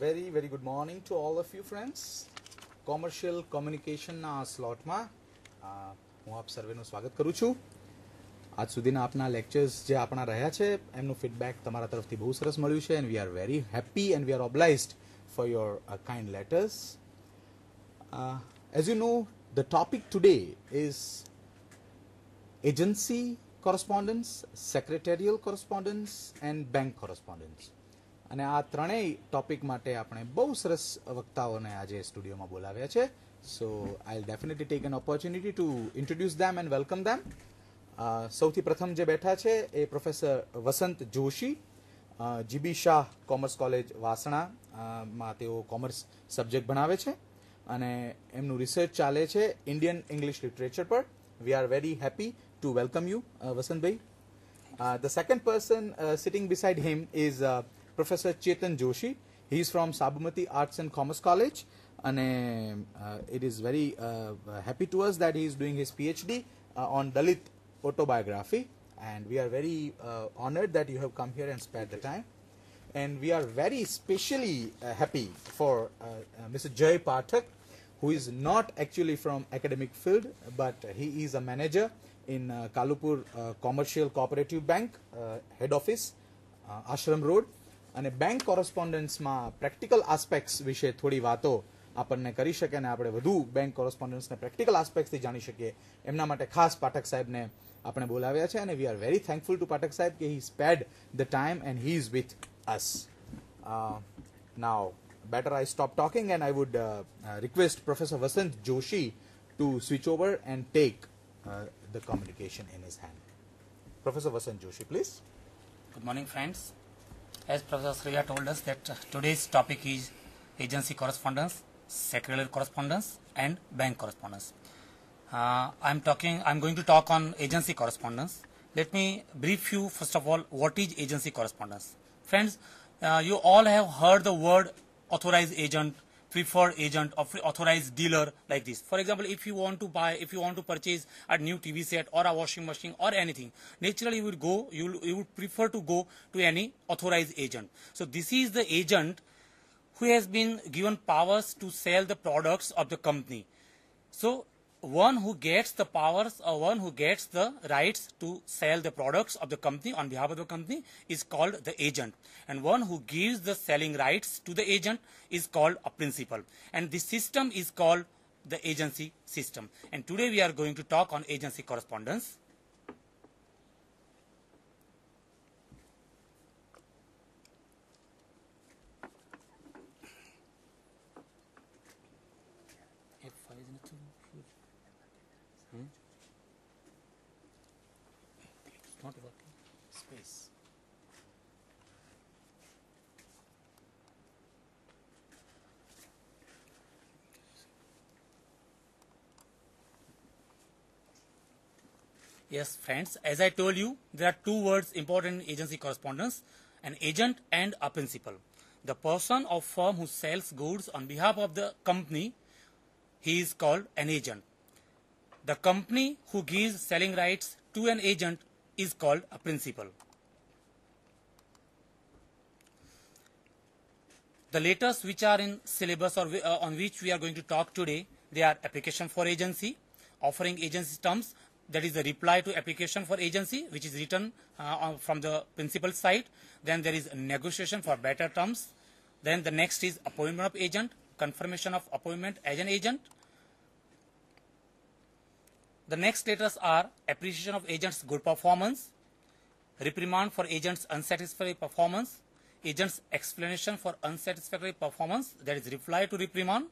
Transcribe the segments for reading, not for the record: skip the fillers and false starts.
Very good morning to all of you friends. Commercial communication ના સ્લોટમાં હું આપ સર્વેનું સ્વાગત કરું છું. આજ સુધીના આપના લેક્ચર્સ જે આપણા રહ્યા છે એમનું ફીડબેક તમારા તરફથી બહુ સરસ મળ્યું છે and we are very happy and we are obliged for your kind letters. As you know, the topic today is agency correspondence, secretarial correspondence and bank correspondence. અને આ ત્રણેય ટોપિક માટે આપણે બહુ સરસ વક્તાઓને આજે સ્ટુડિયોમાં બોલાવ્યા છે. So I will definitely take an opportunity to introduce them and welcome them. સૌથી પ્રથમ જે બેઠા છે એ professor Vasant Joshi, GB Shah commerce college વાસણામાં તેઓ કોમર્સ સબ્જેક્ટ ભણાવે છે અને એમનું રિસર્ચ ચાલે છે ઇન્ડિયન ઇંગ્લિશ લિટરેચર પર. વી are very happy to welcome you Vasantbhai. The second person sitting beside him is Professor Chetan Joshi. He is from Sabarmati Arts and Commerce College, and it is very happy to us that he is doing his PhD on Dalit autobiography, and we are very honored that you have come here and spared the time. And we are very specially happy for Mr. Jay Pathak, who is not actually from academic field, but he is a manager in Kalupur Commercial Cooperative Bank, head office, Ashram Road. અને bank કોરસ્પોન્ડન્સમાં practical aspects વિશે થોડી વાતો આપણને કરી શકે અને આપણે વધુ બેંક કોરસ્પોન્ડન્સને પ્રેક્ટિકલ આસ્પેક્ટ્સથી જાણી શકીએ એમના માટે ખાસ પાઠક સાહેબને આપણે બોલાવ્યા છે અને we are very thankful to Pathak સાહેબ કે he spared the time and he is with us. Now better I stop talking and I would request Professor Vasant Joshi to switch over and take the communication in his hand. Professor Vasant Joshi, please. Good morning, friends. As Professor Sriya told us that today's topic is agency correspondence, secretarial correspondence and bank correspondence. I'm going to talk on agency correspondence. Let me brief you first of all what is agency correspondence. Friends, you all have heard the word authorized agent, preferred agent or authorized dealer like this. For example, if you want to purchase a new TV set or a washing machine or anything, naturally you would prefer to go to any authorized agent. So this is the agent who has been given powers to sell the products of the company. So one who gets the powers or one who gets the rights to sell the products of the company on behalf of the company is called the agent, and one who gives the selling rights to the agent is called a principal, and this system is called the agency system. And today we are going to talk on agency correspondence. Not working. Space. Yes, friends, as I told you, there are two words important in agency correspondence: an agent and a principal. The person or firm who sells goods on behalf of the company, he is called an agent. The company who gives selling rights to an agent is called a principal. The letters which are in syllabus or on which we are going to talk today, they are application for agency, offering agency terms, that is the reply to application for agency which is written from the principal side. Then there is negotiation for better terms. Then the next is appointment of agent, confirmation of appointment as an agent. The next letters are appreciation of agent's good performance, reprimand for agent's unsatisfactory performance, agent's explanation for unsatisfactory performance, that is reply to reprimand.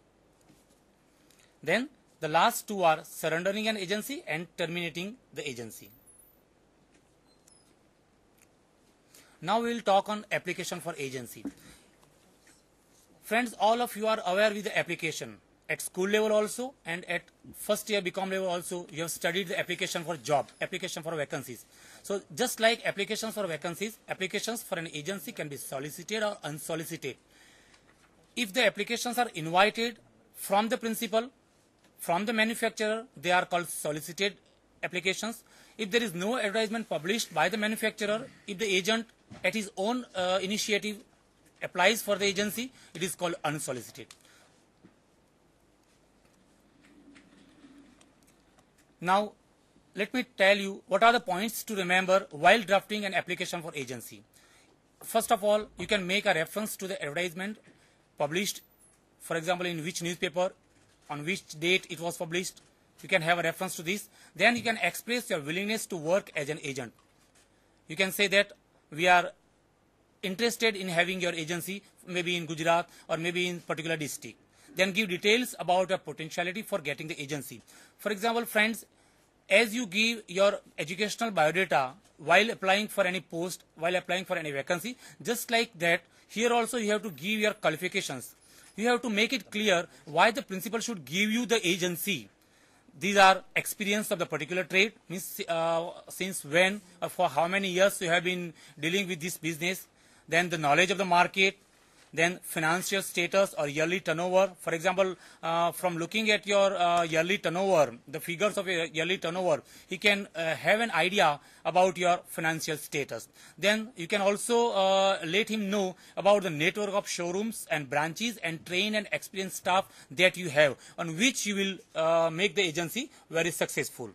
Then the last two are surrendering an agency and terminating the agency. Now we will talk on application for agency. Friends, all of you are aware with the application. At school level also and at first year BCom level also, you have studied the application for job, application for vacancies. So just like applications for vacancies, applications for an agency can be solicited or unsolicited. If the applications are invited from the principal, from the manufacturer, they are called solicited applications. If there is no advertisement published by the manufacturer, if the agent at his own initiative applies for the agency, it is called unsolicited. Now, let me tell you what are the points to remember while drafting an application for agency. First of all, you can make a reference to the advertisement published, for example, in which newspaper, on which date it was published. You can have a reference to this. Then you can express your willingness to work as an agent. You can say that we are interested in having your agency, maybe in Gujarat or maybe in particular district. Then give details about your potentiality for getting the agency. For example, friends, as you give your educational biodata while applying for any post, while applying for any vacancy, just like that, here also you have to give your qualifications. You have to make it clear why the principal should give you the agency. These are experience of the particular trade, means since when or for how many years you have been dealing with this business, then the knowledge of the market, then financial status or yearly turnover. For example, from looking at your yearly turnover, the figures of your yearly turnover, he can have an idea about your financial status. Then you can also let him know about the network of showrooms and branches and trained and experienced staff that you have, on which you will make the agency very successful.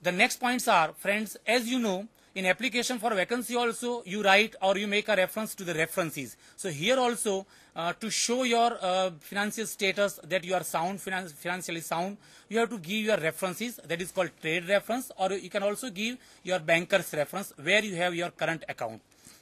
The next points are, friends, as you know, in application for vacancy also you write or you make a reference to the references. So here also to show your financial status that you are sound, financially sound, you have to give your references, that is called trade reference, or you can also give your banker's reference where you have your current account.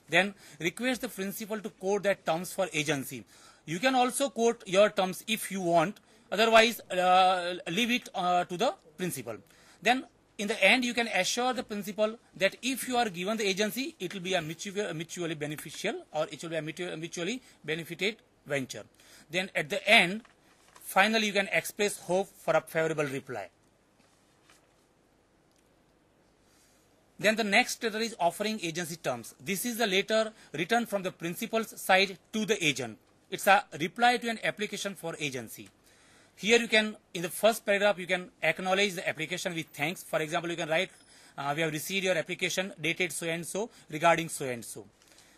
Then request the principal to quote that terms for agency. You can also quote your terms if you want, otherwise leave it to the principal. Then in the end, you can assure the principal that if you are given the agency, it will be a mutually beneficial, or it will be a mutually benefited venture. Then at the end, finally you can express hope for a favorable reply. Then the next letter is offering agency terms. This is the letter written from the principal's side to the agent. It's a reply to an application for agency. Here you can, in the first paragraph, you can acknowledge the application with thanks. For example, you can write, we have received your application dated so and so regarding so and so.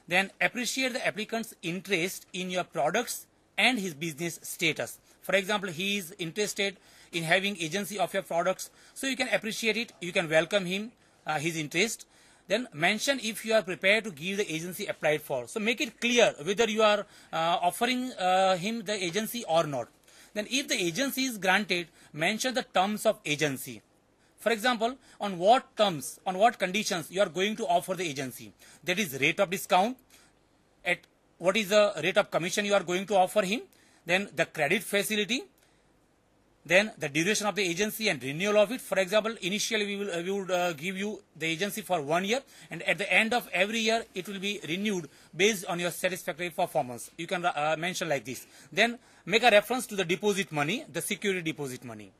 Then appreciate the applicant's interest in your products and his business status. For example, he is interested in having agency of your products, so you can appreciate it, you can welcome him, his interest. Then mention if you are prepared to give the agency applied for. So make it clear whether you are offering him the agency or not. Then if the agency is granted, mention the terms of agency. For example, on what terms, on what conditions you are going to offer the agency. That is rate of discount, at what is the rate of commission you are going to offer him, then the credit facility, then the duration of the agency and renewal of it. For example, initially we would give you the agency for 1 year, and at the end of every year it will be renewed based on your satisfactory performance. You can mention like this. Then make a reference to the deposit money, the security deposit money.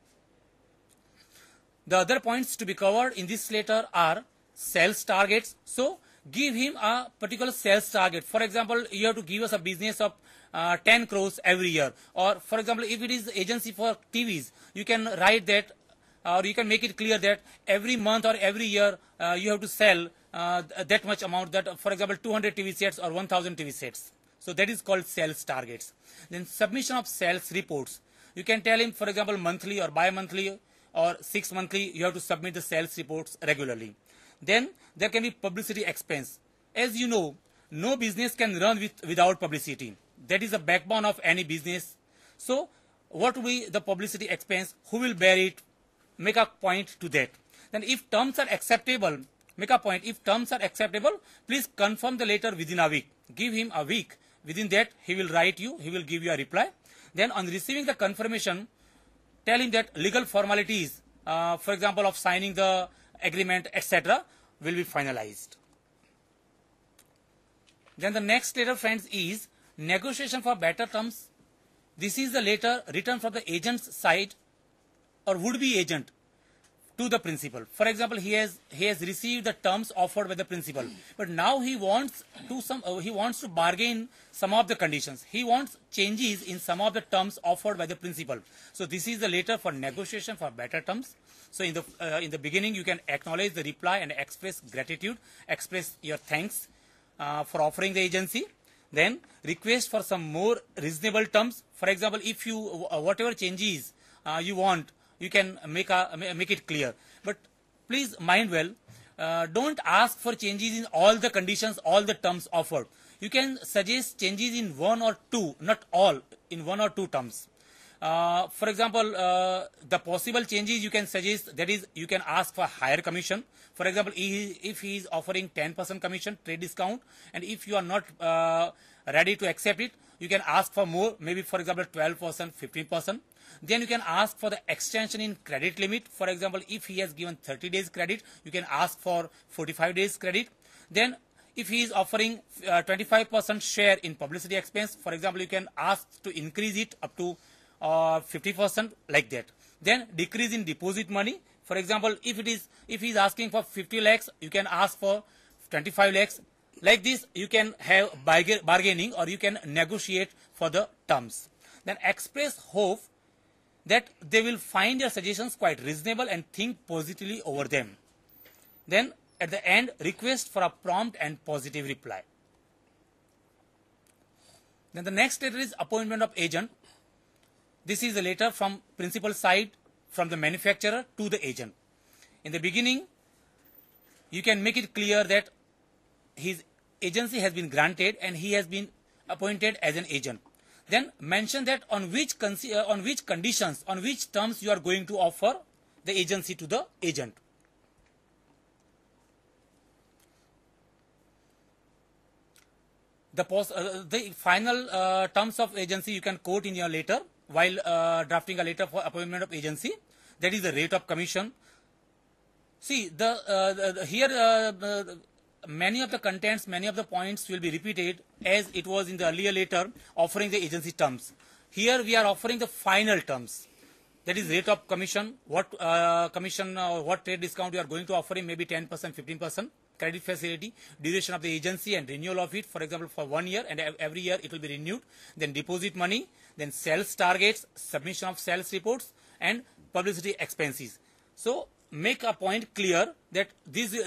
The other points to be covered in this letter are sales targets. So give him a particular sales target. For example, you have to give us a business of 10 crores every year. Or for example, if it is agency for TVs, you can write that, or you can make it clear that every month or every year you have to sell that much amount, that for example 200 TV sets or 1000 TV sets. So that is called sales targets. Then submission of sales reports. You can tell him, for example, monthly or bi-monthly or 6 monthly, you have to submit the sales reports regularly. Then there can be publicity expense. As you know, no business can run without publicity. That is the backbone of any business. So what will be the publicity expense? Who will bear it? Make a point to that. Then if terms are acceptable, make a point. If terms are acceptable, please confirm the letter within a week. Give him a week. Within that, he will write you, he will give you a reply. Then on receiving the confirmation, tell him that legal formalities, for example, of signing the agreement, etc., will be finalized. Then the next letter, friends, is negotiation for better terms. This is the letter written from the agent's side or would-be agent to the principal. For example, he has received the terms offered by the principal, but now he wants to bargain some of the conditions. He wants changes in some of the terms offered by the principal. So this is the letter for negotiation for better terms. So in the beginning, you can acknowledge the reply and express gratitude, express your thanks for offering the agency. Then request for some more reasonable terms. For example, if you whatever changes you want, you can make it clear. But please mind well, don't ask for changes in all the conditions, all the terms offered. You can suggest changes in one or two, not all, in one or two terms. For example, the possible changes you can suggest, that is, you can ask for higher commission. For example, if he is offering 10% commission, trade discount, and if you are not ready to accept it, you can ask for more, maybe for example 12%, 15%. Then you can ask for the extension in credit limit. For example, if he has given 30 days credit, you can ask for 45 days credit. Then if he is offering 25% share in publicity expense, for example, you can ask to increase it up to 50%, like that. Then decrease in deposit money. For example, if he is asking for 50 lakhs, you can ask for 25 lakhs. Like this, you can have bargaining, or you can negotiate for the terms. Then express hope that they will find your suggestions quite reasonable and think positively over them. Then at the end, request for a prompt and positive reply. Then the next letter is appointment of agent. This is a letter from principal side, from the manufacturer to the agent. In the beginning, you can make it clear that his agency has been granted and he has been appointed as an agent. Then mention that on which conditions, on which terms you are going to offer the agency to the agent. The final terms of agency you can quote in your letter while drafting a letter for appointment of agency. That is the rate of commission. See, here many of the contents, many of the points will be repeated as it was in the earlier letter offering the agency terms. Here we are offering the final terms. That is rate of commission, what commission or what trade discount you are going to offer him, maybe 10%, 15%. Credit facility, duration of the agency and renewal of it, for example, for 1 year, and every year it will be renewed. Then deposit money, then sales targets, submission of sales reports, and publicity expenses. So make a point clear that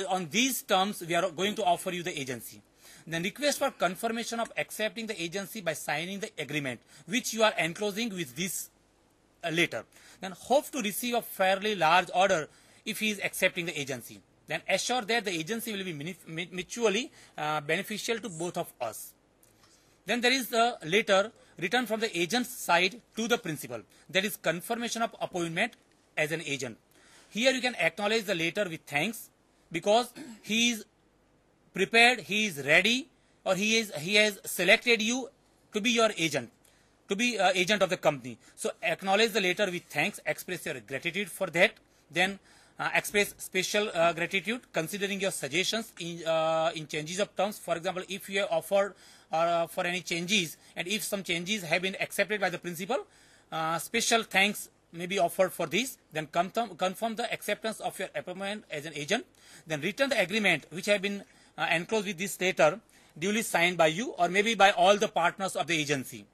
on these terms we are going to offer you the agency. Then request for confirmation of accepting the agency by signing the agreement, which you are enclosing with this letter. Then hope to receive a fairly large order if he is accepting the agency. Then assure that the agency will be mutually beneficial to both of us. Then there is the letter written from the agent's side to the principal. That is confirmation of appointment as an agent. Here you can acknowledge the letter with thanks because he is prepared, he is ready, or he has selected you to be your agent, to be agent of the company. So acknowledge the letter with thanks, express your gratitude for that. Then express special gratitude considering your suggestions in changes of terms. For example, if you have offered for any changes and if some changes have been accepted by the principal, special thanks may be offered for this. Then confirm the acceptance of your appointment as an agent. Then return the agreement which have been enclosed with this letter duly signed by you or maybe by all the partners of the agency.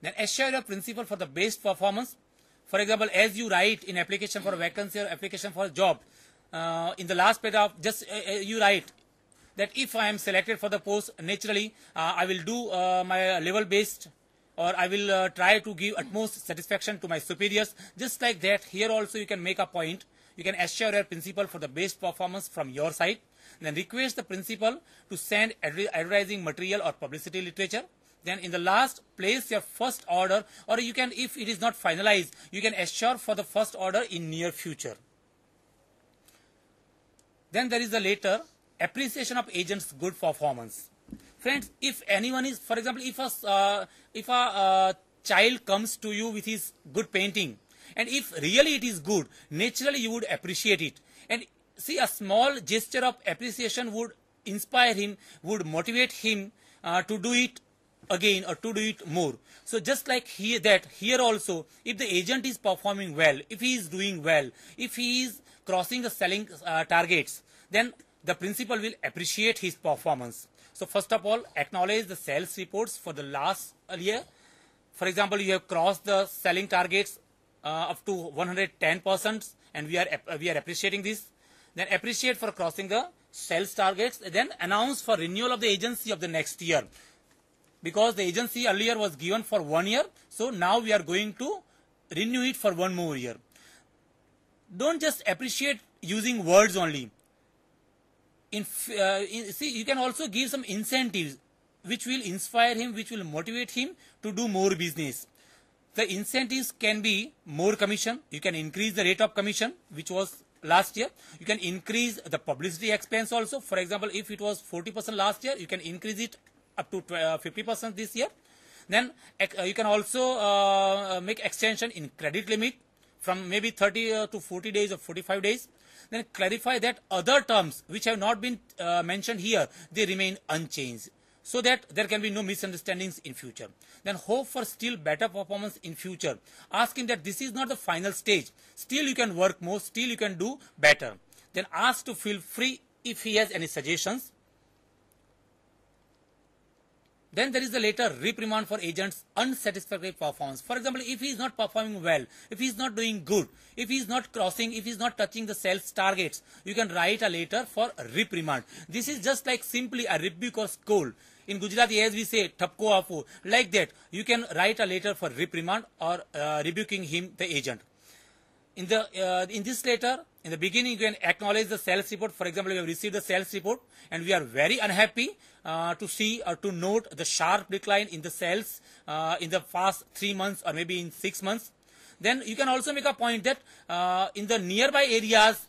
Then assure your principal for the best performance. For example, as you write in application for a vacancy or application for a job, in the last paragraph, just you write that if I am selected for the post, naturally I will do my level based, or I will try to give utmost satisfaction to my superiors. Just like that, here also you can make a point. You can assure your principal for the best performance from your side. Then request the principal to send advertising material or publicity literature. Then in the last, place your first order, or you can, if it is not finalized, you can assure for the first order in near future. Then there is the letter, appreciation of agent's good performance. Friends, if anyone is, for example, if a child comes to you with his good painting, and if really it is good, naturally you would appreciate it. And see, a small gesture of appreciation would inspire him, would motivate him to do it again or to do it more. So just like here also, if the agent is performing well, if he is doing well, if he is crossing the selling targets, then the principal will appreciate his performance. So first of all, acknowledge the sales reports for the last year. For example, you have crossed the selling targets up to 110%, and we are appreciating this. then appreciate for crossing the sales targets, then announce for renewal of the agency of the next year. Because the agency earlier was given for 1 year, so now we are going to renew it for 1 more year. Don't just appreciate using words only. See, you can also give some incentives which will inspire him, which will motivate him to do more business. The incentives can be more commission. You can increase the rate of commission, which was last year. You can increase the publicity expense also. For example, if it was 40% last year, you can increase it up to 50% this year. Then you can also make extension in credit limit from maybe 30 to 40 days or 45 days. Then clarify that other terms which have not been mentioned here, they remain unchanged, so that there can be no misunderstandings in future. Then hope for still better performance in future. Ask him that this is not the final stage. Still you can work more, still you can do better. Then ask to feel free if he has any suggestions. Then there is the later reprimand for agents' unsatisfactory performance. For example, if he is not performing well, if he is not doing good, if he is not crossing, if he is not touching the sales targets, you can write a letter for reprimand. This is just like simply a rebuke or scold. In Gujarati, as we say, thapko apo, like that, you can write a letter for reprimand or rebuking him, the agent. In this letter, in the beginning, you can acknowledge the sales report. For example, we have received the sales report and we are very unhappy to see or to note the sharp decline in the sales in the past 3 months or maybe in 6 months. Then you can also make a point that in the nearby areas,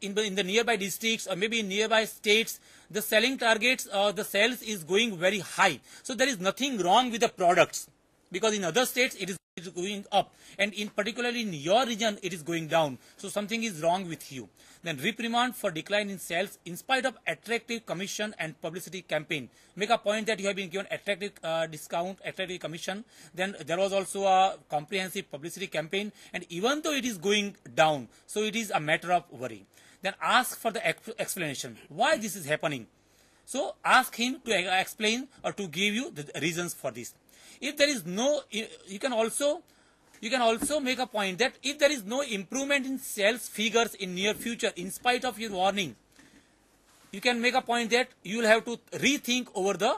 in the nearby districts or maybe in nearby states, the selling targets or the sales is going very high. So there is nothing wrong with the products, because in other states it is going up, and in particularly in your region it is going down. So something is wrong with you. Then reprimand for decline in sales in spite of attractive commission and publicity campaign. Make a point that you have been given attractive discount, attractive commission. Then there was also a comprehensive publicity campaign, and even though it is going down, so it is a matter of worry. Then ask for the explanation why this is happening. So ask him to explain or to give you the reasons for this. If there is no, you can also make a point that if there is no improvement in sales figures in near future, in spite of your warning, you can make a point that you will have to rethink over the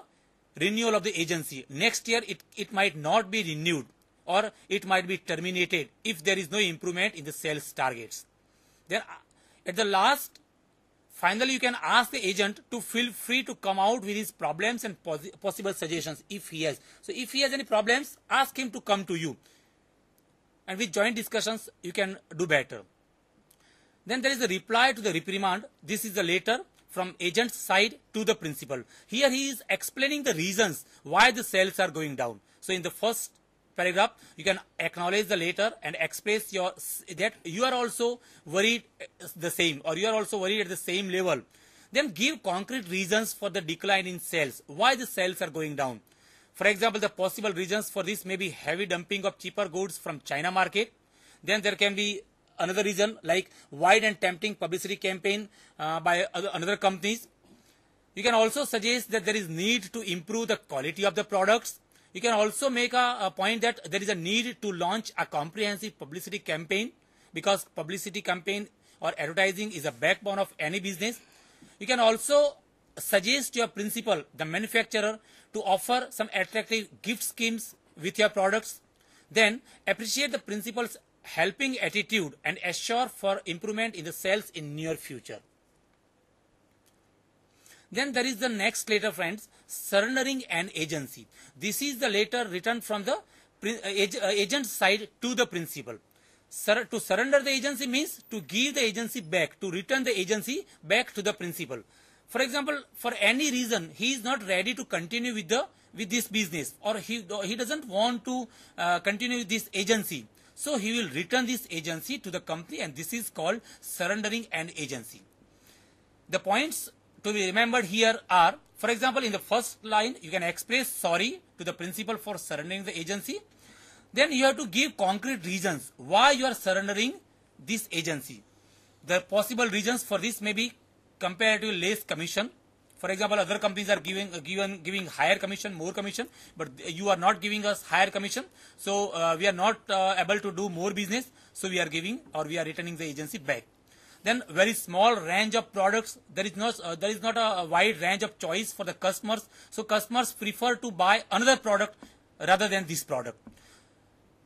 renewal of the agency. Next year, it might not be renewed, or it might be terminated if there is no improvement in the sales targets. Then at the last, finally, you can ask the agent to feel free to come out with his problems and possible suggestions if he has. So if he has any problems, ask him to come to you. And with joint discussions, you can do better. Then there is the reply to the reprimand. This is the letter from agent's side to the principal. Here he is explaining the reasons why the sales are going down. So in the first paragraph, you can acknowledge the letter and express that you are also worried the same, or you are also worried at the same level. Then give concrete reasons for the decline in sales, why the sales are going down. For example, the possible reasons for this may be heavy dumping of cheaper goods from China market. Then there can be another reason like wide and tempting publicity campaign by other companies. You can also suggest that there is need to improve the quality of the products. You can also make a point that there is a need to launch a comprehensive publicity campaign, because publicity campaign or advertising is a backbone of any business. You can also suggest your principal, the manufacturer, to offer some attractive gift schemes with your products. Then appreciate the principal's helping attitude and assure for improvement in the sales in near future. Then there is the next letter, friends, surrendering an agency. This is the letter written from the agent's side to the principal. To surrender the agency means to give the agency back, to return the agency back to the principal. For example, for any reason, he is not ready to continue with this business, or he doesn't want to continue with this agency. So he will return this agency to the company, and this is called surrendering an agency. The points to be remembered here are, for example, in the first line, you can express sorry to the principal for surrendering the agency. Then you have to give concrete reasons why you are surrendering this agency. The possible reasons for this may be comparatively less commission. For example, other companies are giving higher commission, more commission, but you are not giving us higher commission. So we are not able to do more business. So we are giving, or we are returning the agency back. then very small range of products. There is not a wide range of choice for the customers. So customers prefer to buy another product rather than this product.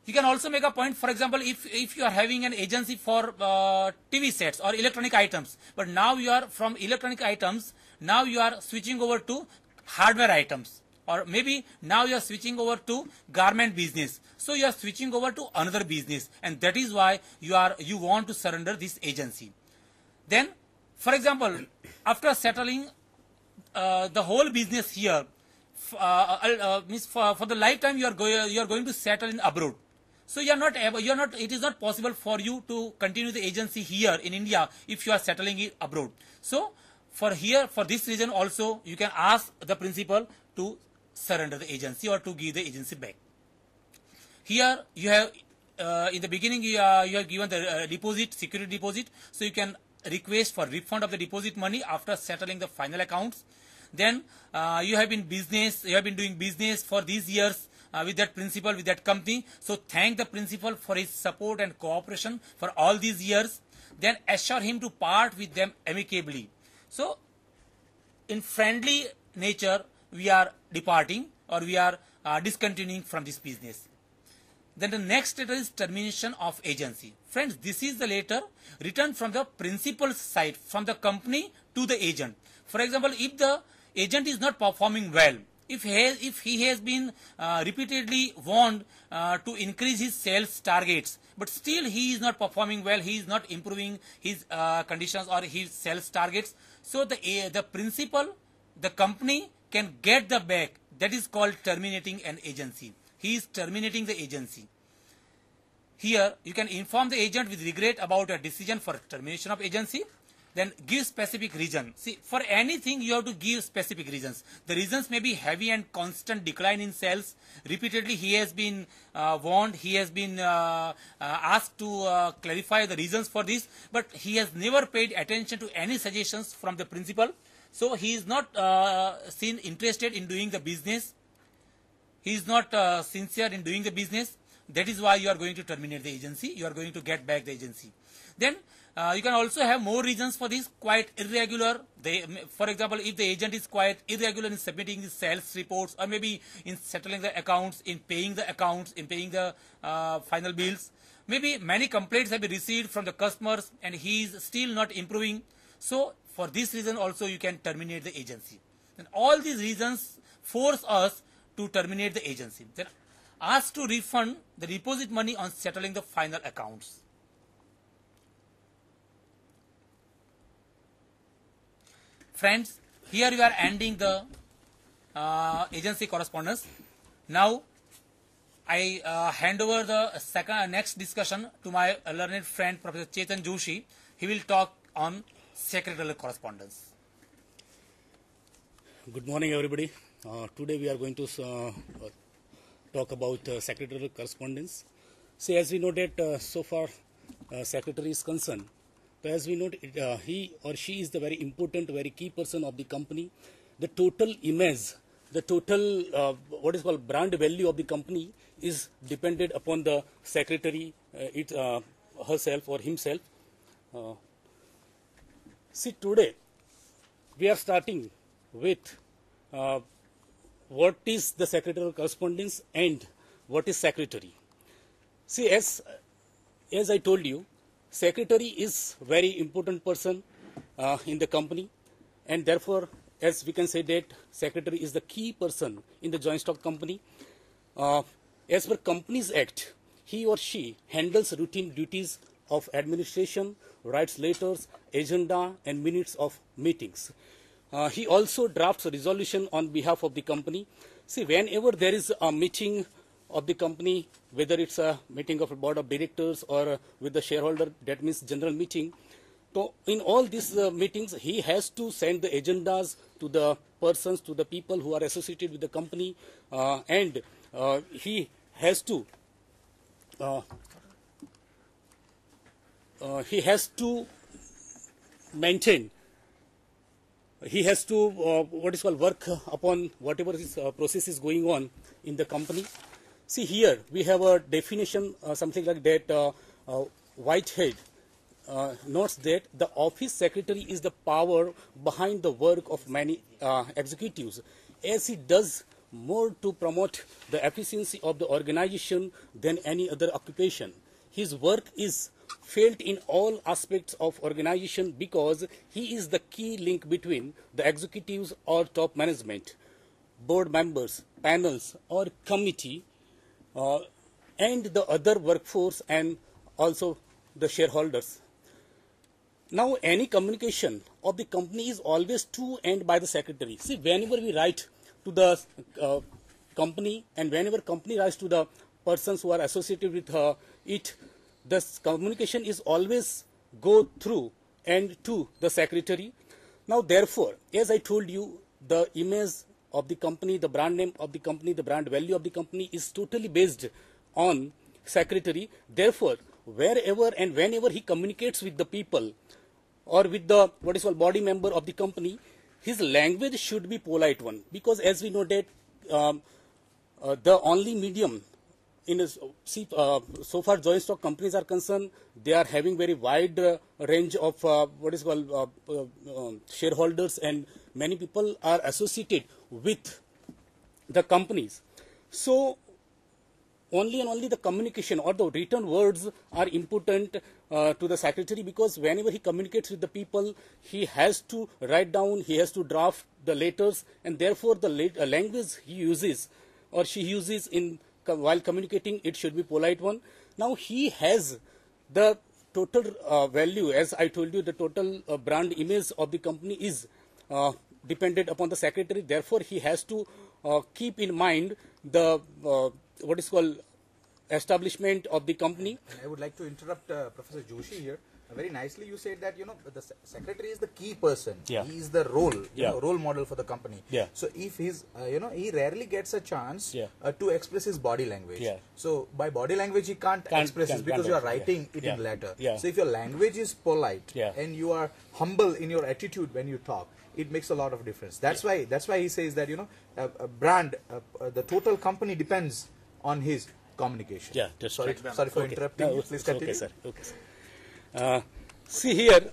You can also make a point, for example, if you are having an agency for TV sets or electronic items, but now you are from electronic items, now you are switching over to hardware items, or maybe now you are switching over to garment business. So you are switching over to another business, and that is why you want to surrender this agency. Then, for example, after settling the whole business here, means for the lifetime you are going to settle in abroad. So it is not possible for you to continue the agency here in India if you are settling it abroad. So for this reason also, you can ask the principal to surrender the agency or to give the agency back. Here you have, in the beginning you have given the deposit, security deposit, so you can request for refund of the deposit money after settling the final accounts. Then you have been doing business for these years with that principal, with that company. So thank the principal for his support and cooperation for all these years. Then assure him to part with them amicably. So in friendly nature, we are departing, or we are discontinuing from this business. Then the next letter is termination of agency. Friends, this is the letter written from the principal's side, from the company to the agent. For example, if the agent is not performing well, if he has been repeatedly warned to increase his sales targets, but still he is not performing well, he is not improving his conditions or his sales targets, so the principal, the company can get the back. That is called terminating an agency. He is terminating the agency. Here you can inform the agent with regret about a decision for termination of agency. Then give specific reason. See, for anything you have to give specific reasons. The reasons may be heavy and constant decline in sales. Repeatedly he has been warned, he has been asked to clarify the reasons for this, but he has never paid attention to any suggestions from the principal. So he is not seen interested in doing the business. He is not sincere in doing the business. That is why you are going to terminate the agency. You are going to get back the agency. Then you can also have more reasons for this. Quite irregular. For example, if the agent is quite irregular in submitting the sales reports, or maybe in settling the accounts, in paying the accounts, in paying the final bills. Maybe many complaints have been received from the customers and he is still not improving. So for this reason also you can terminate the agency. And all these reasons force us to terminate the agency. Then ask to refund the deposit money on settling the final accounts. Friends, here you are ending the agency correspondence. Now I hand over the next discussion to my learned friend Professor Chetan Joshi. He will talk on secretarial correspondence. Good morning, everybody. Today we are going to talk about secretarial correspondence. See, as we know that so far secretary is concerned, so as we know, he or she is the very important, very key person of the company. The total image, the total what is called brand value of the company is dependent upon the secretary herself or himself. See, today we are starting with what is the secretarial correspondence and what is secretary. See, as I told you, secretary is very important person in the company, and therefore, as we can say that secretary is the key person in the joint stock company. As per Companies Act, he or she handles routine duties of administration, writes letters, agenda and minutes of meetings. He also drafts a resolution on behalf of the company. See, whenever there is a meeting of the company, whether it's a meeting of a board of directors or with the shareholder, that means general meeting. So in all these meetings, he has to send the agendas to the persons, to the people who are associated with the company, and he has to maintain. He has to what is called work upon whatever is process is going on in the company. See, here we have a definition, something like that. Whitehead notes that the office secretary is the power behind the work of many executives, as he does more to promote the efficiency of the organization than any other occupation. His work is felt in all aspects of organization because he is the key link between the executives or top management, board members, panels or committee, and the other workforce and also the shareholders. Now, any communication of the company is always to and by the secretary. See, whenever we write to the company and whenever company writes to the persons who are associated with it, the communication is always go through and to the secretary. Now, therefore, as I told you, the image of the company, the brand name of the company, the brand value of the company is totally based on secretary. Therefore, wherever and whenever he communicates with the people or with the what is called body member of the company, his language should be polite one, because as we know that the only medium in a, so far joint stock companies are concerned, they are having very wide range of what is called shareholders, and many people are associated with the companies. So only and only the communication or the written words are important to the secretary, because whenever he communicates with the people, he has to write down, he has to draft the letters, and therefore the language he uses or she uses in while communicating, it should be polite one. Now he has the total value, as I told you, the total brand image of the company is dependent upon the secretary. Therefore, he has to keep in mind the what is called establishment of the company. And I would like to interrupt Professor Joshi here. Very nicely you said that, the secretary is the key person. Yeah. He is the role, Yeah. Role model for the company. Yeah. So if he's, he rarely gets a chance Yeah. To express his body language. Yeah. So by body language he can't express it because you are writing it Yeah. in letter. Yeah. So if your language is polite Yeah. and you are humble in your attitude when you talk, it makes a lot of difference. That's why he says that a brand, the total company depends on his communication. Yeah, that's sorry right. for Okay. interrupting No, you. it's Please continue. Okay, sir. Okay, sir. See here,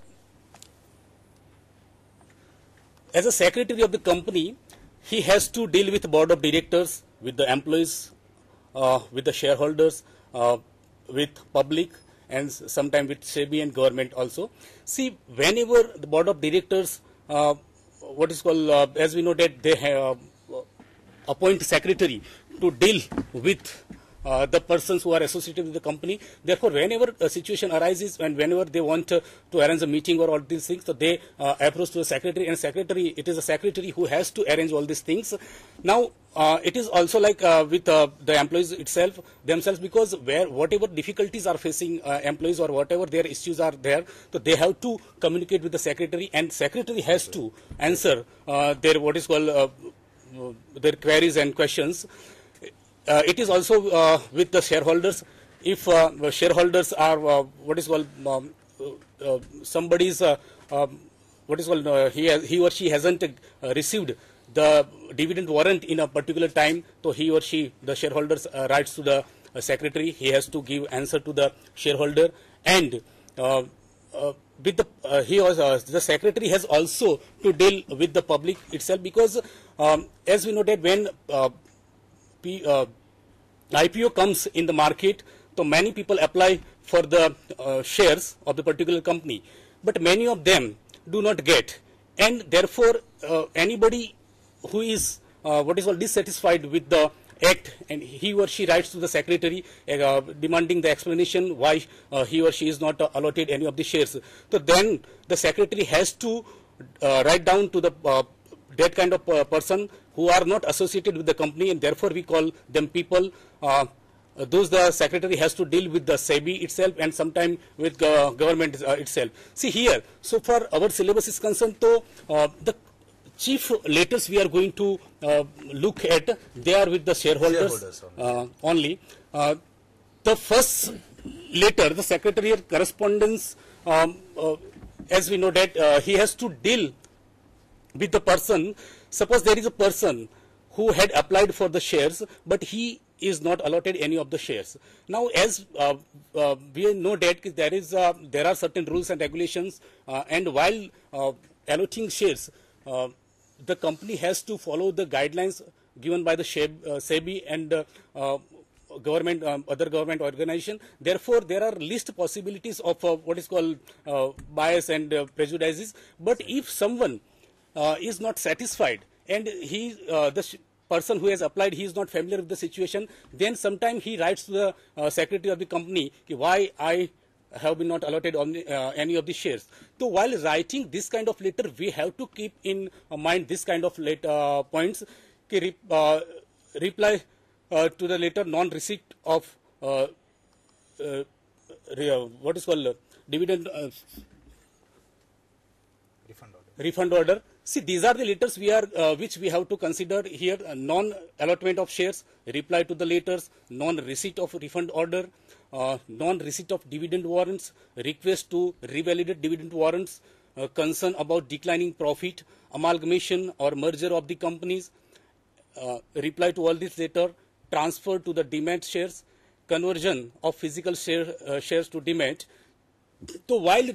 as a secretary of the company, he has to deal with the board of directors, with the employees, with the shareholders, with public, and sometimes with SEBI and government also. See, whenever the board of directors, what is called, as we know that they have appoint secretary to deal with the persons who are associated with the company. Therefore, whenever a situation arises and whenever they want to arrange a meeting or all these things, so they approach to the secretary, and secretary, it is the secretary who has to arrange all these things. Now, it is also like with the employees themselves, because whatever difficulties are facing employees or whatever their issues are there, so they have to communicate with the secretary, and secretary has to answer their what is called their queries and questions. It is also with the shareholders. If shareholders are what is called somebody's what is called he or she hasn't received the dividend warrant in a particular time, so he or she, the shareholders, writes to the secretary. He has to give answer to the shareholder, and with the secretary has also to deal with the public itself, because as we know that when IPO comes in the market, so many people apply for the shares of the particular company, but many of them do not get, and therefore anybody who is what is called dissatisfied with the act, and he or she writes to the secretary demanding the explanation why he or she is not allotted any of the shares. So then the secretary has to write down to the that kind of person who are not associated with the company, and therefore we call them people. Those the secretary has to deal with the SEBI itself and sometime with government itself. See here, so far our syllabus is concerned, so the chief letters we are going to look at, they are with the shareholders only. The first letter, the secretarial correspondence, as we know that he has to deal with the person. Suppose there is a person who had applied for the shares, but he is not allotted any of the shares. Now, as we know that there are certain rules and regulations, and while allotting shares, the company has to follow the guidelines given by the SEBI and government, other government organization. Therefore, there are least possibilities of what is called bias and prejudices. But if someone is not satisfied and the person who has applied, he is not familiar with the situation, then sometimes he writes to the secretary of the company why I have been not allotted on any of the shares. So while writing this kind of letter, we have to keep in mind this kind of points. Reply to the letter non-receipt of what is called dividend refund order. See, these are the letters which we have to consider here: non-allotment of shares, reply to the letters, non-receipt of refund order, non-receipt of dividend warrants, request to revalidate dividend warrants, concern about declining profit, amalgamation or merger of the companies, reply to all these letter, transfer to the demat shares, conversion of physical shares to demat. So while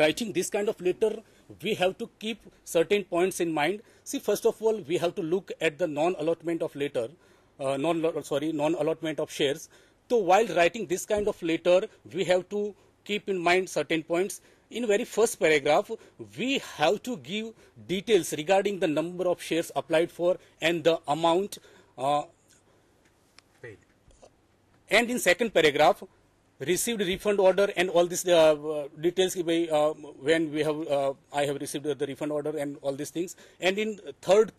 writing this kind of letter, we have to keep certain points in mind. See, first of all, we have to look at the non-allotment of non-allotment of shares. So while writing this kind of letter, we have to keep in mind certain points. In very first paragraph, we have to give details regarding the number of shares applied for and the amount paid. And in second paragraph, received refund order and all these details when we have I have received the refund order and all these things. And in third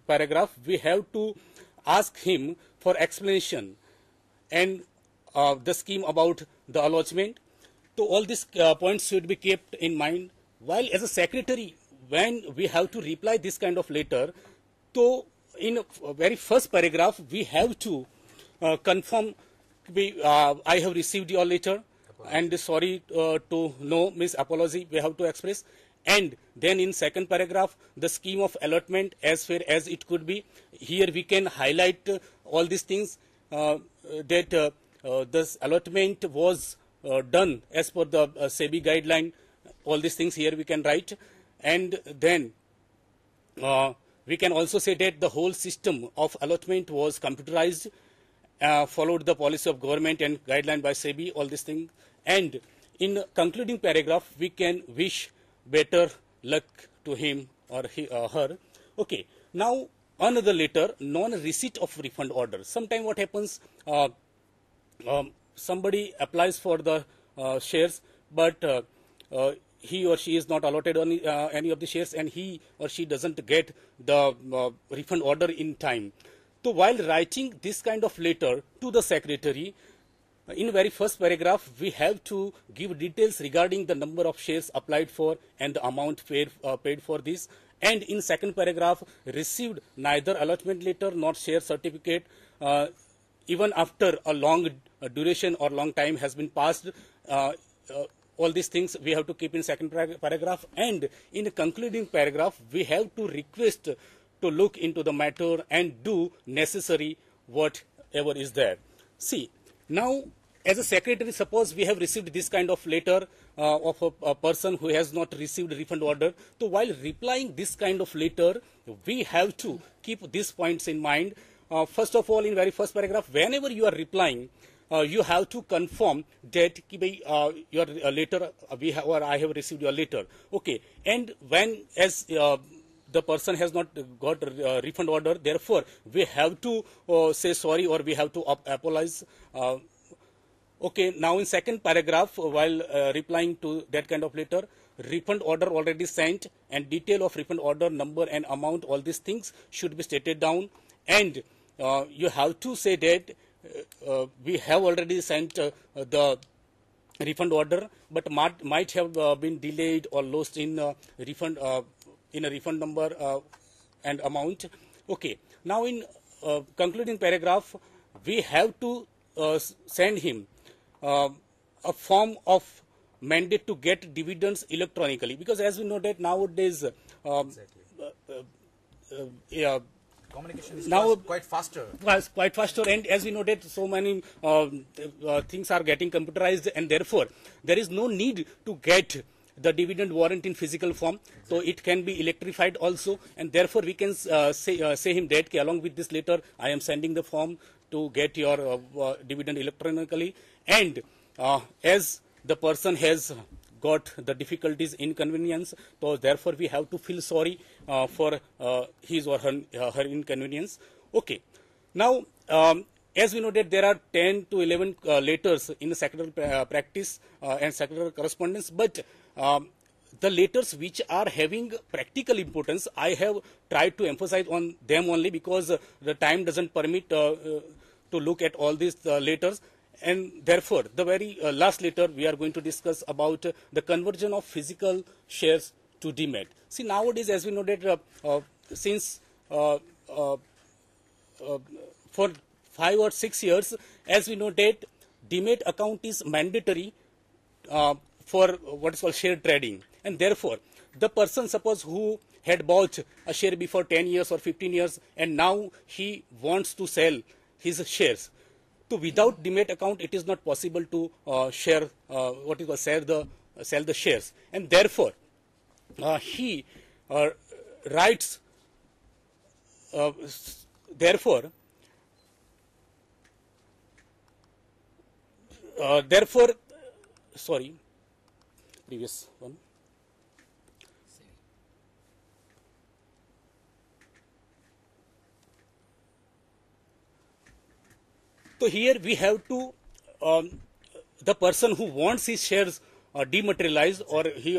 paragraph, we have to ask him for explanation and the scheme about the allotment. So all these points should be kept in mind. While as a secretary, when we have to reply this kind of letter, so in very first paragraph, we have to confirm, I have received your letter and sorry to know, Miss Apology, we have to express. And then in second paragraph, the scheme of allotment as fair as it could be. Here we can highlight all these things that this allotment was done as per the SEBI guideline. All these things here we can write. And then we can also say that the whole system of allotment was computerized, followed the policy of government and guideline by SEBI, all these things. And in concluding paragraph, we can wish better luck to him or her. Okay, now another letter, non-receipt of refund order. Sometimes what happens, somebody applies for the shares, but he or she is not allotted on any of the shares, and he or she doesn't get the refund order in time. So while writing this kind of letter to the secretary, in very first paragraph, we have to give details regarding the number of shares applied for and the amount paid for this. And in second paragraph, received neither allotment letter nor share certificate, even after a long duration or long time has been passed. All these things we have to keep in second paragraph. And in the concluding paragraph, we have to request to look into the matter and do necessary whatever is there. See, now as a secretary, suppose we have received this kind of letter of a person who has not received refund order. So while replying this kind of letter, we have to keep these points in mind. First of all, in very first paragraph, whenever you are replying, you have to confirm that your letter, or I have received your letter. Okay, and when as the person has not got a refund order, therefore we have to say sorry, or we have to apologize. Okay, now in second paragraph, while replying to that kind of letter, refund order already sent, and detail of refund order, number and amount, all these things should be stated down. And you have to say that we have already sent the refund order, but might have been delayed or lost in refund in a refund number and amount. Okay, now in concluding paragraph, we have to send him a form of mandate to get dividends electronically, because as we know that nowadays communication is Now- quite faster. was quite faster, and as we know that so many things are getting computerized, and therefore there is no need to get the dividend warrant in physical form, so it can be electrified also, and therefore we can say him that along with this letter I am sending the form to get your dividend electronically, and as the person has got the difficulties, inconvenience, so therefore we have to feel sorry for his or her inconvenience. Okay. Now, as we know that there are 10 to 11 letters in the secretarial practice and secretarial correspondence, but the letters which are having practical importance, I have tried to emphasize on them only because the time doesn't permit to look at all these letters. And therefore, the very last letter we are going to discuss about the conversion of physical shares to demat. See, nowadays, as we know that since for 5 or 6 years, as we know that demat account is mandatory for what is called share trading, and therefore the person, suppose, who had bought a share before 10 years or 15 years and now he wants to sell his shares, so without demat account it is not possible to sell the shares, and therefore he writes therefore sorry, previous one. So here we have to, the person who wants his shares dematerialized, or he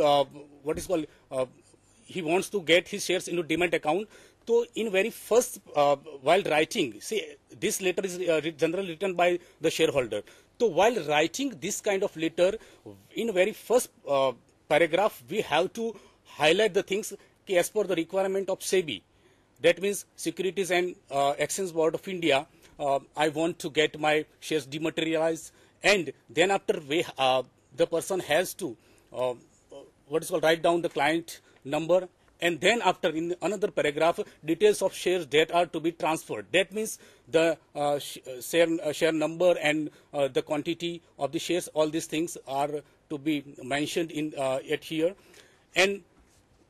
he wants to get his shares into demat account. So in very first, while writing, see, this letter is generally written by the shareholder. So while writing this kind of letter, in very first paragraph, we have to highlight the things as per the requirement of SEBI. That means Securities and Exchange Board of India. I want to get my shares dematerialized, and then after the person has to write down the client number, and then after in another paragraph details of shares that are to be transferred. That means the share number and the quantity of the shares. All these things are to be mentioned in at here, and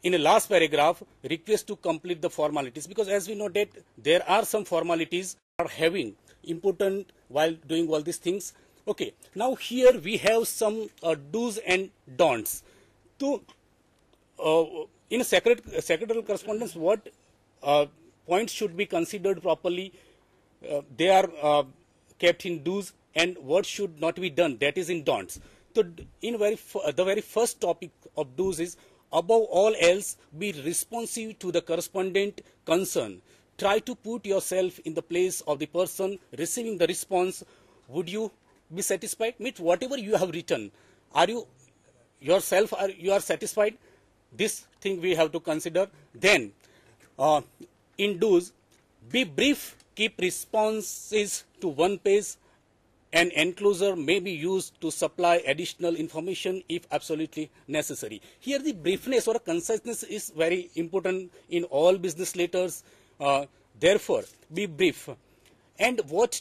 in the last paragraph, request to complete the formalities, because as we know that there are some formalities are having important while doing all these things. Okay, now here we have some do's and don'ts. To in a secretarial correspondence, what points should be considered properly? They are kept in do's, and what should not be done, that is in don'ts. So in the very first topic of do's is, above all else, be responsive to the correspondent concern. Try to put yourself in the place of the person receiving the response. Would you be satisfied? Means whatever you have written, are you yourself you are satisfied? This thing we have to consider. Then in do's, be brief, keep responses to one page. An enclosure may be used to supply additional information if absolutely necessary. Here the briefness or conciseness is very important in all business letters. Therefore, be brief. And what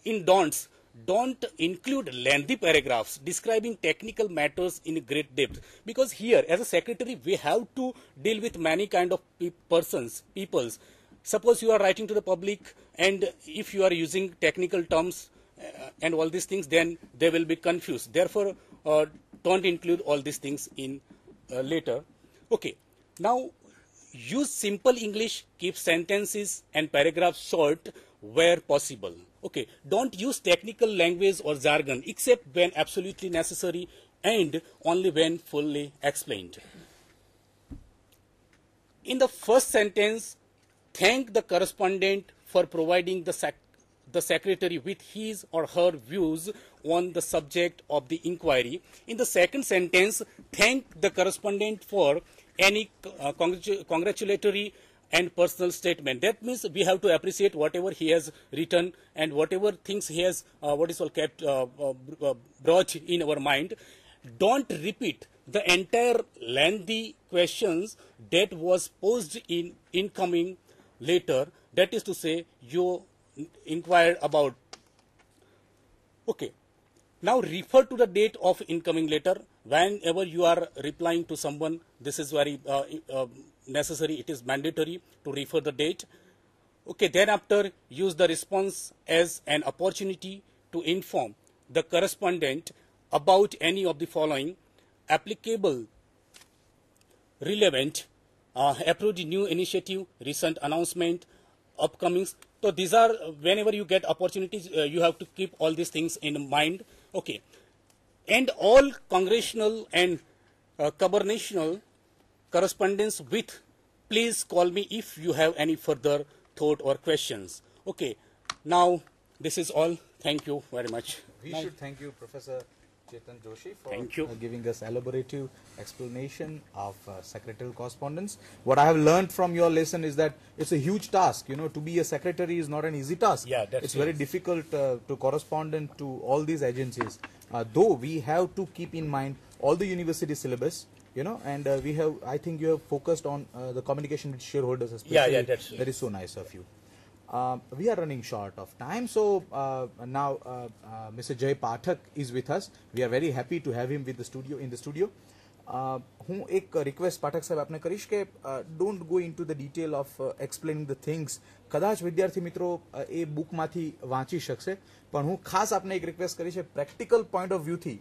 in don'ts, don't include lengthy paragraphs describing technical matters in great depth, because here as a secretary we have to deal with many kind of peoples. Suppose you are writing to the public, and if you are using technical terms and all these things, then they will be confused. Therefore, don't include all these things in later. Okay. Now, use simple English, keep sentences and paragraphs short where possible. Okay. Don't use technical language or jargon except when absolutely necessary and only when fully explained. In the first sentence, thank the correspondent for providing the secretary with his or her views on the subject of the inquiry. In the second sentence, thank the correspondent for any congratulatory and personal statement. That means we have to appreciate whatever he has written and whatever things he has kept brought in our mind. Don't repeat the entire lengthy questions that was posed in incoming letter, that is to say you inquired about. Okay. Now refer to the date of incoming letter. Whenever you are replying to someone, this is very necessary. It is mandatory to refer the date. Okay. Thereafter, use the response as an opportunity to inform the correspondent about any of the following: applicable, relevant, approved new initiative, recent announcement, upcomings. So these are, whenever you get opportunities, you have to keep all these things in mind. Okay. And all congressional and governational correspondence with, please call me if you have any further thought or questions. Okay. Now, this is all. Thank you very much. We should thank you, Professor Chetan Joshi, for Thank you. Giving us elaborative explanation of secretarial correspondence. What I have learned from your lesson is that it's a huge task. You know, to be a secretary is not an easy task. Yeah, that's it's very difficult to correspond to all these agencies. Though we have to keep in mind all the university syllabus, you know, and we have, I think you have focused on the communication with shareholders especially. Yeah, that's That is so nice of you. We are running short of time, so now Mr. Jay Pathak is with us. We are very happy to have him with the studio in the studio. હું એક request Pathak સાહેબ આપને કરીશ કે don't go into the detail of explaining the things. કદાચ વિદ્યાર્થી મિત્રો એ બુકમાંથી વાંચી શકશે, પણ હું ખાસ આપને એક રિક્વેસ્ટ કરીશ કે પ્રેક્ટિકલ પોઈન્ટ ઓફ વ્યૂથી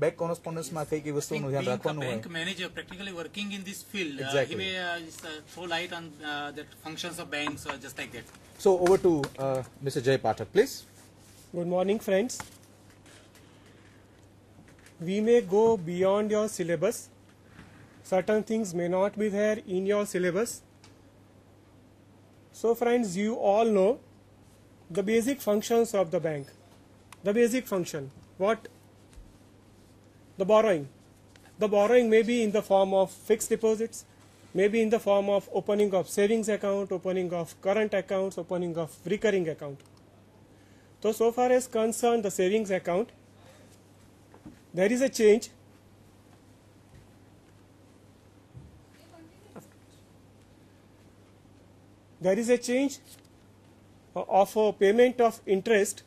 બેંક કોરસ્પોન્ડન્સમાં કઈ કઈ વસ્તુનું ધ્યાન રાખવાનું હોય. Bank manager practically working in this field, Exactly. he may throw light on the functions of banks, just like that. So over to Mr. Jay Pathak, please. Good morning, friends. We may go beyond your syllabus. Certain things may not be there in your syllabus. So, friends, you all know the basic functions of the bank. The basic function. What? The borrowing. The borrowing may be in the form of fixed deposits, maybe in the form of opening of savings account, opening of current accounts, opening of recurring account. So far as concerned the savings account, there is a change. There is a change of payment of interest,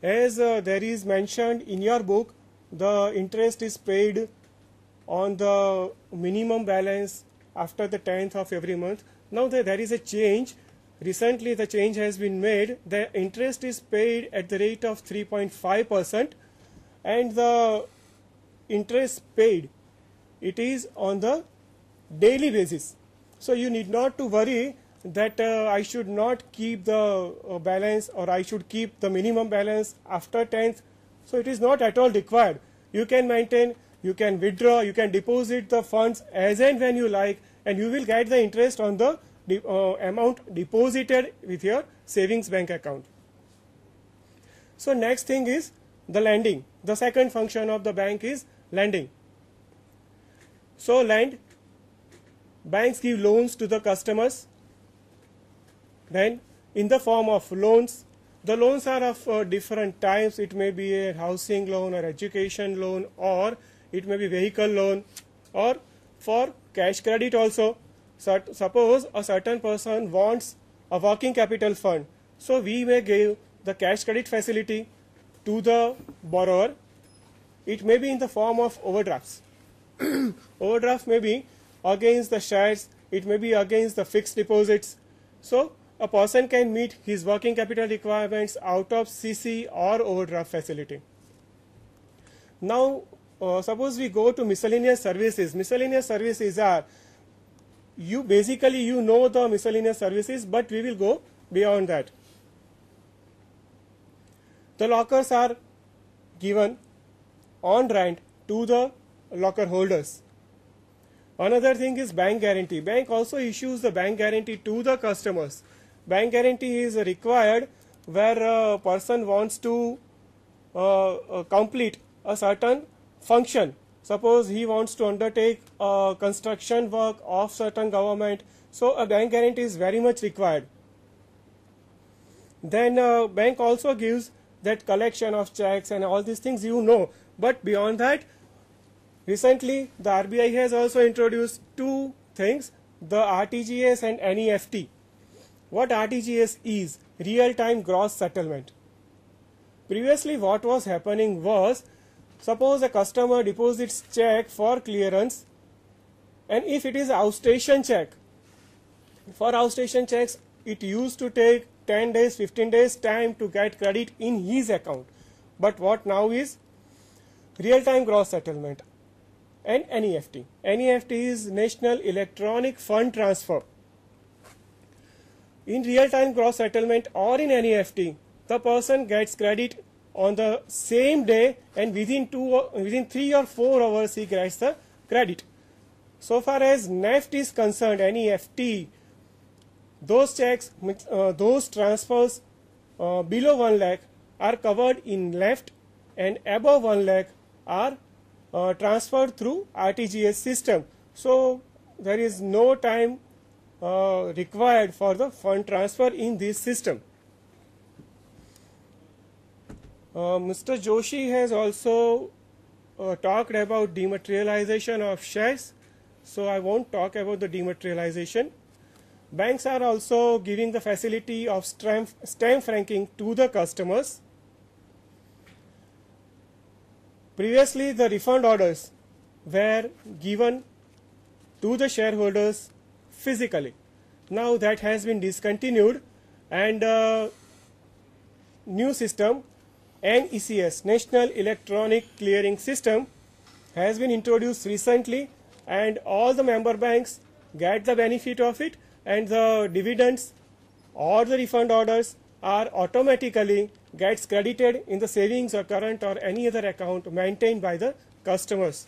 as there is mentioned in your book. The interest is paid on the minimum balance after the 10th of every month. Now there is a change. Recently the change has been made. The interest is paid at the rate of 3.5%, and the interest paid, it is on the daily basis. So you need not to worry that I should not keep the balance, or I should keep the minimum balance after 10th. So it is not at all required. You can maintain, you can withdraw, you can deposit the funds as and when you like, and you will get the interest on the amount deposited with your savings bank account. So next thing is the lending. The second function of the bank is lending. So banks give loans to the customers. Then in the form of loans, the loans are of different types. It may be a housing loan or education loan, or it may be vehicle loan, or for cash credit also. Suppose a certain person wants a working capital fund, so we may give the cash credit facility to the borrower. It may be in the form of overdrafts. Overdraft may be against the shares, it may be against the fixed deposits. So a person can meet his working capital requirements out of CC or overdraft facility. Now suppose we go to miscellaneous services. Miscellaneous services are, you know the miscellaneous services, but we will go beyond that. The lockers are given on rent to the locker holders. Another thing is bank guarantee. Bank also issues the bank guarantee to the customers. Bank guarantee is required where a person wants to complete a certain function. Suppose he wants to undertake construction work of certain government, so a bank guarantee is very much required. Then bank also gives that collection of checks and all these things, you know. But beyond that, recently the RBI has also introduced two things, the RTGS and NEFT. what RTGS is, real-time gross settlement. Previously what was happening was, suppose a customer deposits check for clearance, and if it is outstation check, for outstation checks it used to take 10 days, 15 days time to get credit in his account. But what now is real-time gross settlement and NEFT. NEFT is National Electronic Fund Transfer. In real-time gross settlement or in NEFT, the person gets credit on the same day, and within 3 or 4 hours he gets the credit. So far as NEFT is concerned, NEFT, those checks, those transfers below 1 lakh are covered in NEFT, and above 1 lakh are transferred through RTGS system. So there is no time required for the fund transfer in this system. Mr. Joshi has also talked about dematerialization of shares, so I won't talk about the dematerialization. Banks are also giving the facility of stamp franking to the customers. Previously, the refund orders were given to the shareholders physically. Now that has been discontinued, and new system, NECS, National Electronic Clearing System, has been introduced recently, and all the member banks get the benefit of it, and the dividends or the refund orders are automatically gets credited in the savings or current or any other account maintained by the customers.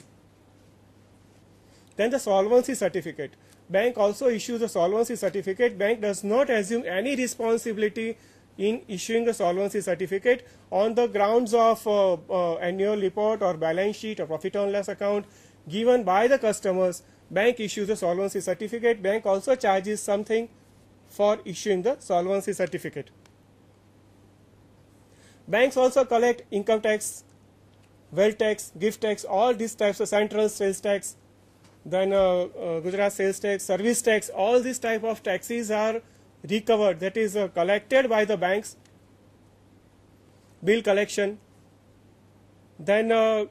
Then the solvency certificate. Bank also issues a solvency certificate. Bank does not assume any responsibility in issuing the solvency certificate on the grounds of annual report or balance sheet or profit and loss account given by the customers. Bank issues a solvency certificate. Bank also charges something for issuing the solvency certificate. Banks also collect income tax, wealth tax, gift tax, all these types of central sales tax, then Gujarat sales tax, service tax, all these type of taxes are recovered, that is collected by the banks. Bill collection, then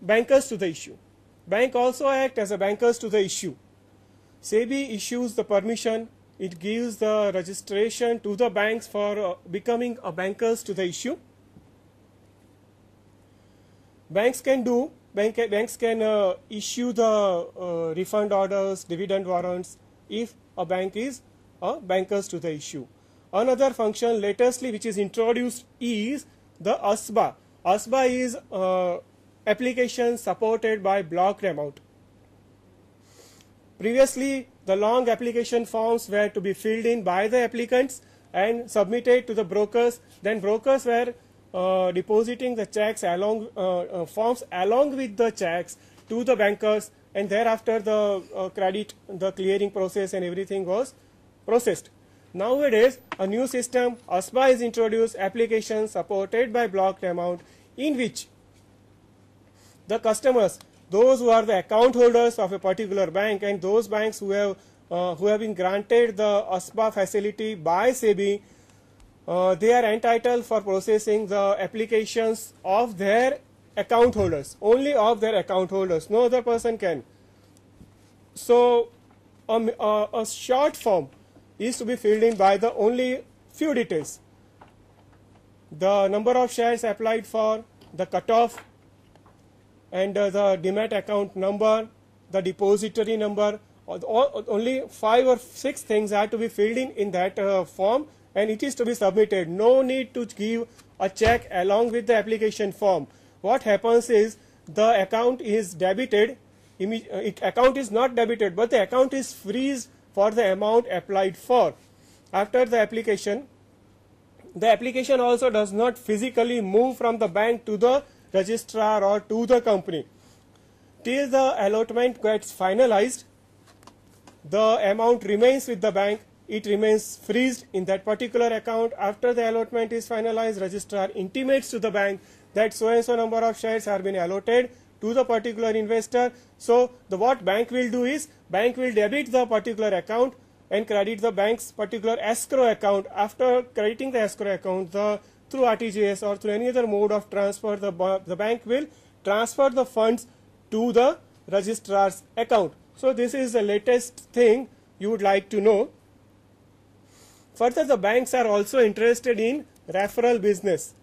bankers to the issue. Bank also act as a bankers to the issue. SEBI issues the permission, it gives the registration to the banks for becoming a bankers to the issue. Banks can issue the refund orders, dividend warrants if a bank is a bankers to the issue. Another function latestly which is introduced is the ASBA. ASBA is application supported by blocked amount. Previously, the long application forms were to be filled in by the applicants and submitted to the brokers. Then brokers were depositing the checks along forms along with the checks to the bankers, and thereafter the the clearing process and everything was processed. Nowadays, a new system, ASBA, is introduced, application supported by blocked amount, in which the customers, those who are the account holders of a particular bank, and those banks who have been granted the ASBA facility by SEBI, they are entitled for processing the applications of their account holders, only of their account holders, no other person can. So a short form is to be filled in by the only few details: the number of shares applied for, the cutoff, and the demat account number, the depository number. Only 5 or 6 things are to be filled in that form, and it is to be submitted. No need to give a check along with the application form. What happens is the account is debited, account is not debited, but the account is freezed for the amount applied for. After the application also does not physically move from the bank to the registrar or to the company. Till the allotment gets finalized, the amount remains with the bank, it remains freezed in that particular account. After the allotment is finalized, registrar intimates to the bank that so and so number of shares have been allotted to the particular investor. So what bank will do is, bank will debit the particular account and credit the bank's particular escrow account. After crediting the escrow account, through RTGS or through any other mode of transfer, the bank will transfer the funds to the registrar's account. So this is the latest thing you would like to know. Further, the banks are also interested in referral business.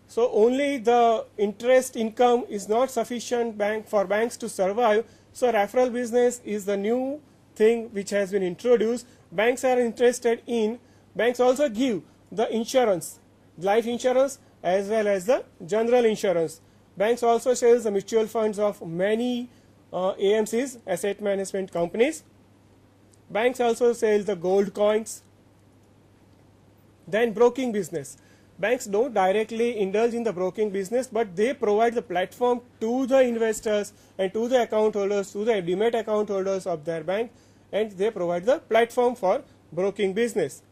So only the interest income is not sufficient for banks to survive. So referral business is the new thing which has been introduced. Banks are interested in, banks also give the insurance, life insurance as well as the general insurance. Banks also sell the mutual funds of many AMCs, asset management companies. Banks also sell the gold coins. Then broking business. Banks don't directly indulge in the broking business, but they provide the platform to the investors and to the account holders, to the demat account holders of their bank, and they provide the platform for broking business.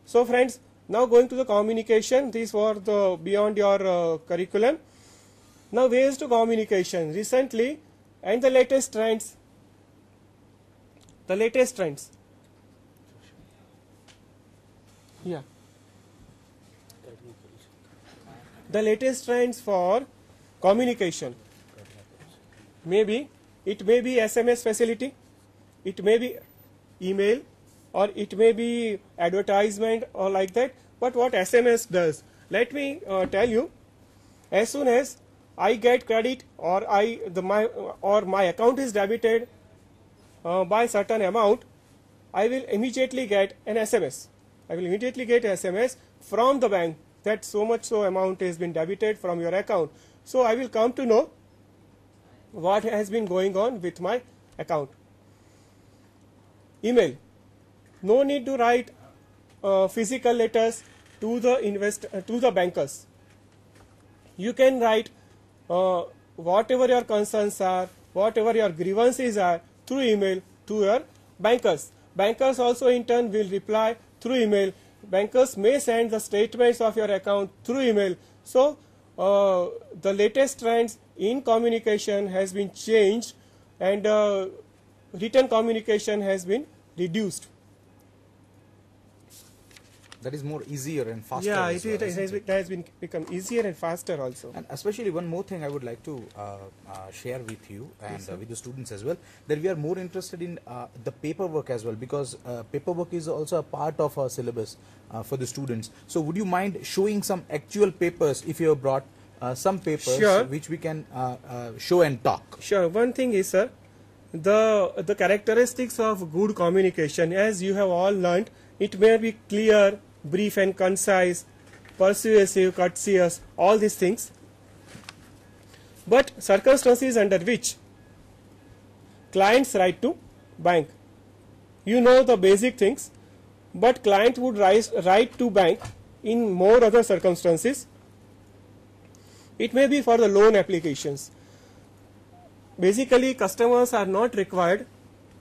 So friends, now going to the communication, these were the beyond your curriculum. Now ways to communication recently and the latest trends. Yeah. The latest trends for communication. Maybe it may be SMS facility, it may be email, or it may be advertisement or like that. But what SMS does, let me tell you, as soon as I get credit or my account is debited by certain amount, I will immediately get an SMS. I will immediately get an SMS from the bank that so much so amount has been debited from your account. So I will come to know what has been going on with my account. Email. No need to write physical letters to the bankers. You can write whatever your concerns are, whatever your grievances are through email to your bankers. Bankers also in turn will reply through email. Bankers may send the statements of your account through email. So the latest trends in communication has been changed, and written communication has been reduced. That is more easier and faster. Yeah, as well, it has become easier and faster also. And especially one more thing I would like to share with you and with the students as well, that we are more interested in the paperwork as well, because paperwork is also a part of our syllabus for the students. So would you mind showing some actual papers if you have brought some papers? Sure. Which we can show and talk? Sure. One thing is, sir, the characteristics of good communication, as you have all learned, it may be clear, brief and concise, persuasive, courteous, all these things. But circumstances under which clients write to bank, you know the basic things, but client would write to bank in more other circumstances. It may be for the loan applications. Basically, customers are not required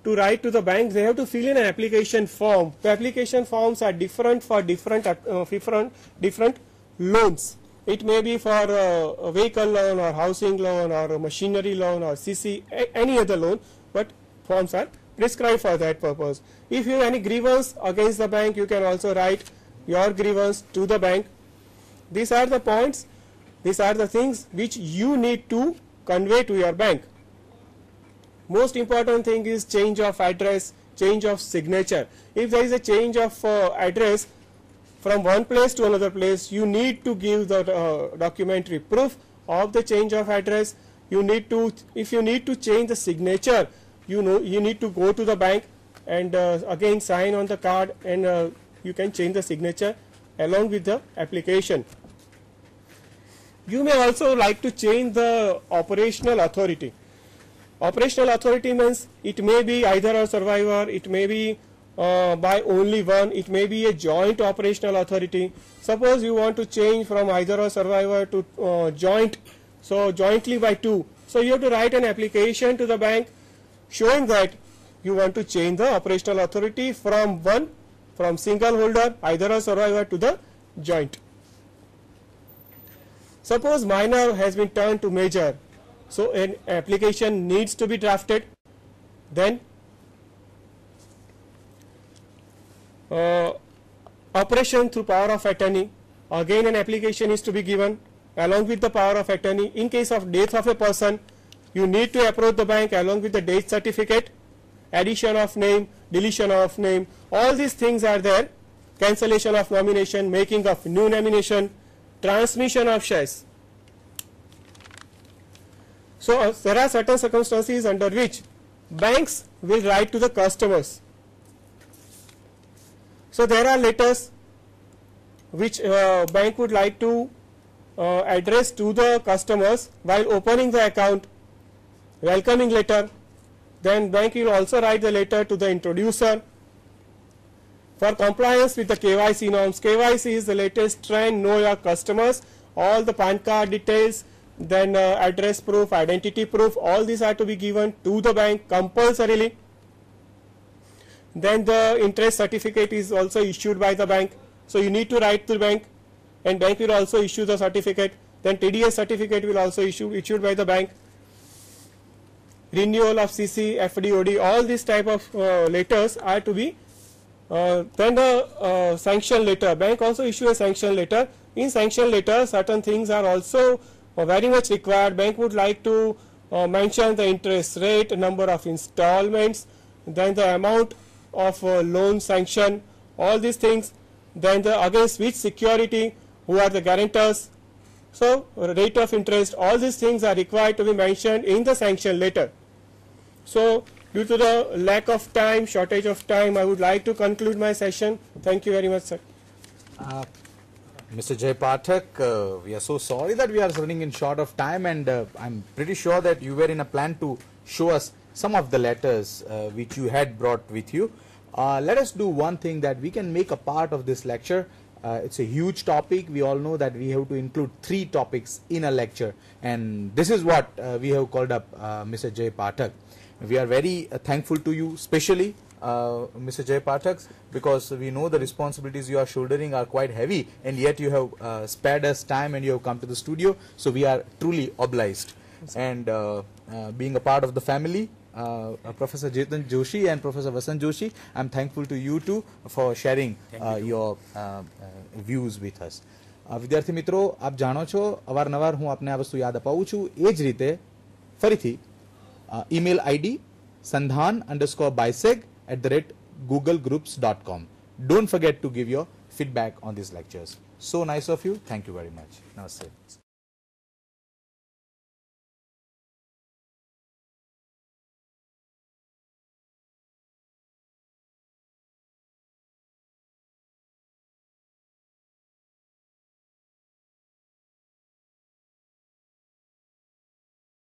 to write to the bank. They have to fill in an application form. The application forms are different for different loans. It may be for a vehicle loan or housing loan or a machinery loan or CC, any other loan, but forms are prescribed for that purpose. If you have any grievance against the bank, you can also write your grievance to the bank. These are the points, these are the things which you need to convey to your bank. Most important thing is change of address, change of signature. If there is a change of address from one place to another place, you need to give the documentary proof of the change of address. You need to, if you need to change the signature, you need to go to the bank and again sign on the card, and you can change the signature along with the application. You may also like to change the operational authority. Operational authority means it may be either a survivor, it may be by only one, it may be a joint operational authority. Suppose you want to change from either a survivor to joint, so jointly by two. So you have to write an application to the bank showing that you want to change the operational authority from single holder, either a survivor, to the joint. Suppose minor has been turned to major. So an application needs to be drafted. Then operation through power of attorney. Again, an application is to be given along with the power of attorney. In case of death of a person, you need to approach the bank along with the death certificate, addition of name, deletion of name, all these things are there. Cancellation of nomination, making of new nomination, transmission of shares. So there are certain circumstances under which banks will write to the customers. So there are letters which bank would like to address to the customers while opening the account. Welcoming letter. Then bank will also write the letter to the introducer. For compliance with the KYC norms, KYC is the latest trend, know your customers, all the PAN card details, then address proof, identity proof, all these are to be given to the bank compulsorily. Then the interest certificate is also issued by the bank. So you need to write to the bank, and bank will also issue the certificate. Then TDS certificate will also issued by the bank. Renewal of CC, FD, OD, all these type of letters are to be. Then the sanction letter. Bank also issue a sanction letter. In sanction letter, certain things are also very much required. Bank would like to mention the interest rate, number of installments, then the amount of loan sanction, all these things, then the against which security, who are the guarantors, so rate of interest, all these things are required to be mentioned in the sanction letter. So due to the lack of time, shortage of time, I would like to conclude my session. Thank you very much, sir. Mr. Jay Pathak, we are so sorry that we are running in short of time, and I'm pretty sure that you were in a plan to show us some of the letters which you had brought with you. Let us do one thing, that we can make a part of this lecture. It's a huge topic. We all know that we have to include 3 topics in a lecture, and this is what we have called up Mr. Jay Pathak. We are very thankful to you, especially Mr. Jay Pathak, because we know the responsibilities you are shouldering are quite heavy, and yet you have spared us time and you have come to the studio, so we are truly obliged. And being a part of the family, Professor Chetan Joshi and Professor Vasant Joshi, I am thankful to you too for sharing your views with us. વિદ્યાર્થી મિત્રો, આપ જાણો છો, અવારનવાર હું આપને આ વસ્તુ યાદ અપાવું છું. એ જ રીતે ફરીથી email ID sandhan_biseg@googlegroups.com. Don't forget to give your feedback on these lectures. So nice of you. Thank you very much. Namaste.